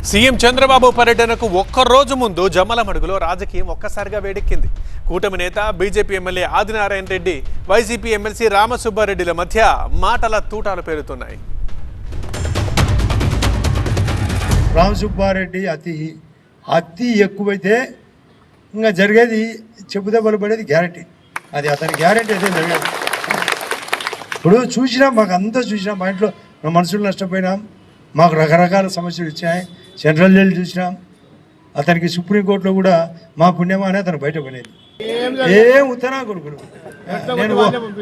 CM Chandrababu పర్యటనకు ఒక్కరోజు ముందు జమ్మలమడుగులో రాజకీయం ఒక్కసారిగా వేడెక్కింది. కూటమి నేత BJP MLA Adinarayana Reddy, YCP MLC రామసుబ్బారెడ్డిల మధ్య మాటల తూటాలు పేరుతున్నాయి. రామసుబ్బారెడ్డి అతి ఎక్కువైతే ఇంకా జరిగేది చెప్పుదెబ్బలు పడేది గ్యారంటీ. అది అతని గ్యారంటీ అయితే జరగదు. ఇప్పుడు చూసినాం, మాకు అంతా చూసినాం, మా ఇంట్లో మనుషులు నష్టపోయినాం, మాకు రకరకాల సమస్యలు వచ్చాయి. సెంట్రల్ జైలు చూసినాం, అతనికి సుప్రీంకోర్టులో కూడా మా పుణ్యమానే అతను బయటపడేది. ఏం ఉత్తనా కొడుకుడు, నేను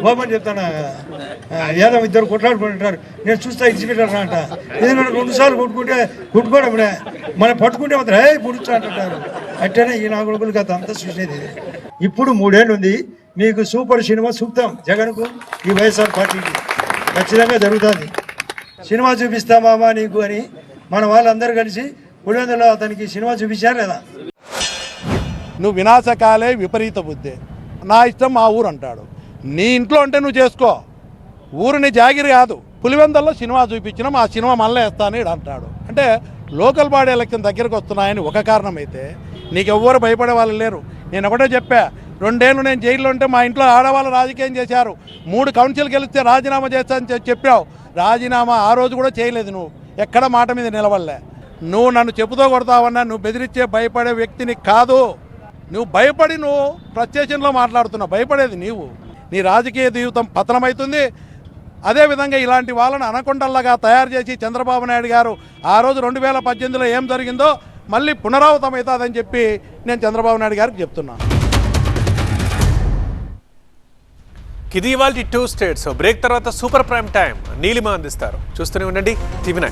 ఓపెన్ చెప్తాను, ఏదో ఇద్దరు కొట్లాడుకుంటారు, నేను చూస్తా ఇచ్చిపెట్టారు అంట. ఎందుకంటే 2 సార్లు కొట్టుకోవడమే, మనం పట్టుకుంటే మాత్రం పుడుచు అంటుంటారు. అట్టనే ఈ నా కొడుకులకి అంతా చూసేది. ఇప్పుడు 3 ఏళ్ళు ఉంది, మీకు సూపర్ సినిమా చూపుతాం జగన్కు, ఈ వైఎస్ఆర్ పార్టీకి ఖచ్చితంగా జరుగుతుంది. సినిమా చూపిస్తామా నీకు అని మన వాళ్ళందరూ కలిసి పులివెందులో అతనికి సినిమా చూపించారు లేదా? నువ్వు వినాశకాలే విపరీత బుద్ధి, నా ఇష్టం మా ఊరు అంటాడు. నీ ఇంట్లో అంటే నువ్వు చేసుకో, ఊరిని జాగిరి కాదు. పులివెందుల్లో సినిమా చూపించినా ఆ సినిమా మళ్ళీ వేస్తాను అంటాడు. అంటే లోకల్ బాడీ ఎలక్షన్ దగ్గరకు వస్తున్నాయని ఒక కారణం అయితే, నీకెవ్వరు భయపడే వాళ్ళు లేరు. నేను ఒకటే చెప్పా, 2 ఏళ్ళు నేను జైల్లో ఉంటే మా ఇంట్లో ఆడవాళ్ళు రాజకీయం చేశారు. 3 కౌన్సిల్ గెలిస్తే రాజీనామా చేస్తానని చెప్పావు. రాజీనామా ఆ రోజు కూడా చేయలేదు. నువ్వు ఎక్కడ మాట మీద నిలవలే. నువ్వు నన్ను చెప్పుతో కొడతావన్నా, నువ్వు బెదిరించే భయపడే వ్యక్తిని కాదు. నువ్వు భయపడి నువ్వు ప్రత్యక్షంలో మాట్లాడుతున్నావు. భయపడేది నీవు. నీ రాజకీయ జీవితం పతనమవుతుంది. అదేవిధంగా ఇలాంటి వాళ్ళని అనకొండల్లాగా తయారు చేసి చంద్రబాబు నాయుడు గారు ఆ రోజు 2018లో ఏం జరిగిందో మళ్ళీ పునరావృతం అవుతుందని చెప్పి నేను చంద్రబాబు నాయుడు గారికి చెప్తున్నా. ఇది ఇవాల్టి 2 స్టేట్స్ బ్రేక్ తర్వాత సూపర్ ప్రైమ్ టైం నీలిమ అందిస్తారు. చూస్తూనే ఉండండి టీవీ9.